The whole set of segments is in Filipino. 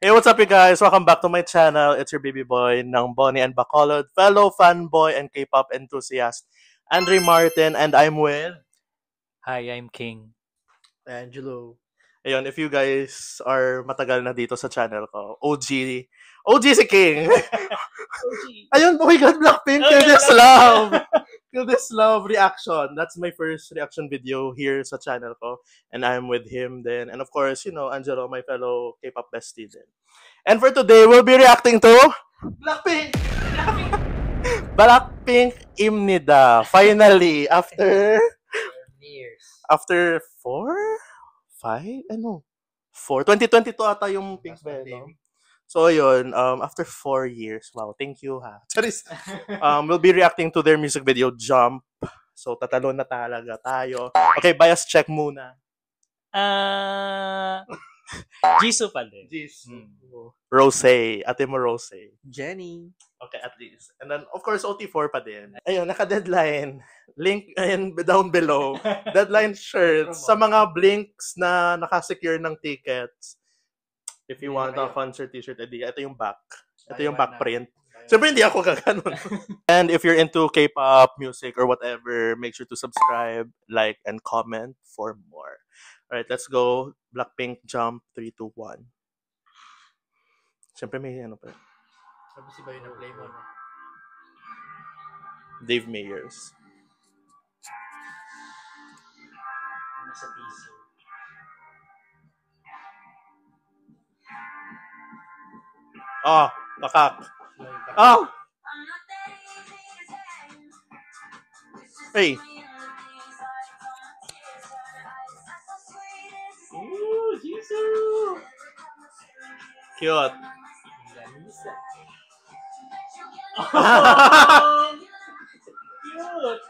Hey, what's up, you guys? Welcome back to my channel. It's your baby boy, ng Bonnie and Bacolod, fellow fanboy and K-pop enthusiast, Andre Martin, and I'm with Hi, I'm King. Angelo. Ayun, if you guys are matagal na dito sa channel ko, OG si King. Ayun, oh my God, Blackpink, Kill This Love! Kill This Love reaction. That's my first reaction video here sa channel ko. And I'm with him then. And of course, Angelo, my fellow K-pop bestie din. And for today, we'll be reacting to Blackpink! Blackpink Imnida. Finally, after Years. 4? 5? 4. 2022 ata yung Pink Bell, no? So, yun, after 4 years, wow, thank you, ha. Charis. We'll be reacting to their music video, Jump. So, tatalon na talaga tayo. Okay, bias check muna. Jisoo pa din. Rosé. Ate mo Rosé. Jenny. Okay, at least. And then, of course, OT4 pa din. Ayun, naka-deadline. Link ayun, down below. Deadline shirts sa mga blinks na nakasecure ng tickets. If you want a concert t-shirt, ito yung back. Ito yung back print. Siyempre, hindi ako gaganon. And if you're into K-pop music or whatever, make sure to subscribe, like, and comment for more. Alright, let's go. Blackpink Jump 3, 2, 1. Siyempre, may ano pa. Sabi si Bayo na play mo, no? Dave Meyers. Nasa piso. Nakak. Hey. Ooh, Jisoo! Cute. Cute!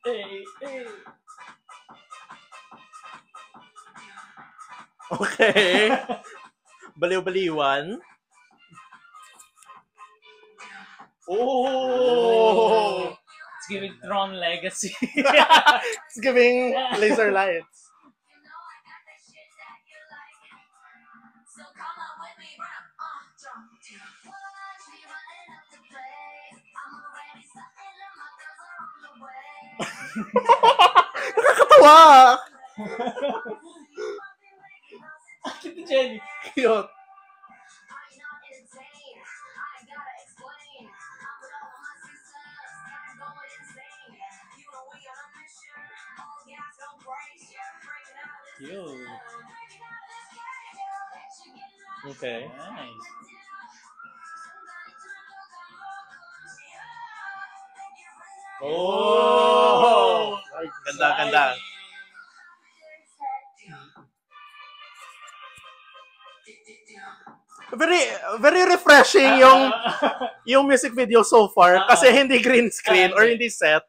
Hey, hey! Okay. Baliw-baliwan. Oh! It's giving Tron Legacy. It's giving laser lights. Nakakatawa! Cute ni Jenny. Cute. Cute. Okay. Nice. Oh! Ganda, ganda. Very refreshing yung music video so far kasi hindi green screen or hindi set.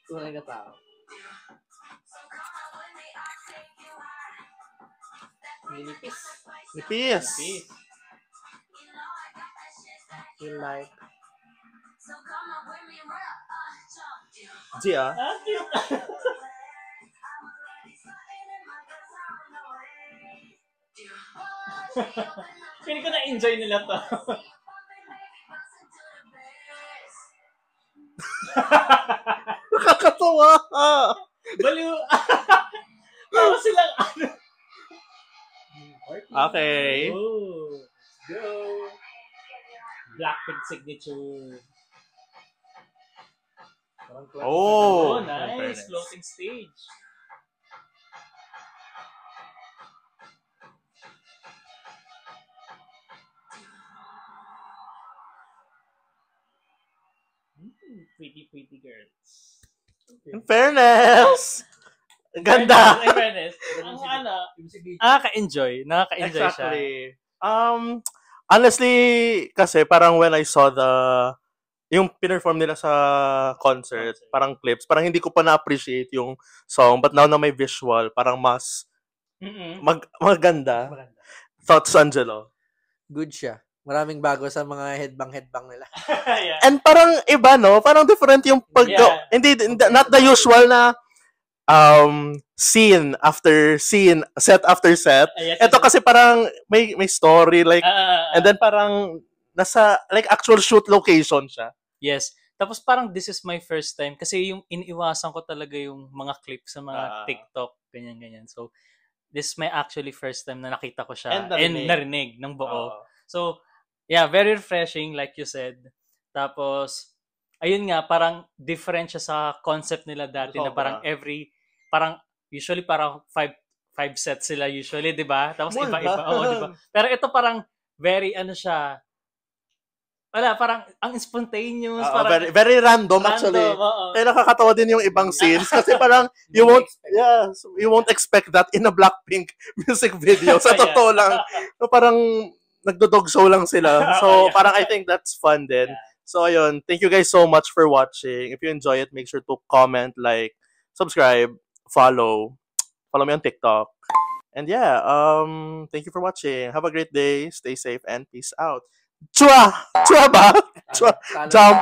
Tunay na tao. Nilipis. Nipis. Feel like. Gia. Cute. Feeling ko na-enjoy nila to. Nakakatawa. Baliw. Tawa silang ano. Okay. Oh, let's go. Blackpink signature. Oh, nice. Floating stage. Pretty girls. In fairness. Ganda. In fairness. Nakaka-enjoy siya. Exactly. Honestly, kasi parang when I saw yung pinerform nila sa concert, parang clips, parang hindi ko pa na-appreciate yung song. But now na may visual, parang mas maganda. Thoughts, Angelo? Good siya. Maraming bago sa mga headbang nila. Yeah. And parang iba, no? Parang different yung Yeah. Hindi, not the usual na scene after scene, set after set. Yes, Ito kasi parang may story, like, and then, then parang nasa, like, actual shoot location siya. yes. Tapos parang this is my first time kasi yung iniiwasan ko talaga yung mga clips sa mga TikTok, ganyan-ganyan. So, this is my actually first time na nakita ko siya and narinig ng buo. So, yeah, very refreshing like you said. Tapos, ayun nga, parang different siya sa concept nila dati na parang parang usually parang five sets sila usually, di ba? Tapos iba-iba. Di ba? Pero ito parang very siya, wala, parang ang spontaneous. Parang very, very random actually. Kaya nakakatawa din yung ibang scenes kasi parang you won't expect that in a Blackpink music video. Sa totoo lang. So parang nagdo-dog show lang sila. So parang I think that's fun din. So ayun, thank you guys so much for watching. If you enjoy it, make sure to comment, like, subscribe, follow me on TikTok. And yeah, thank you for watching. Have a great day, stay safe, and peace out. Chua! Chua ba? Chua! Jump!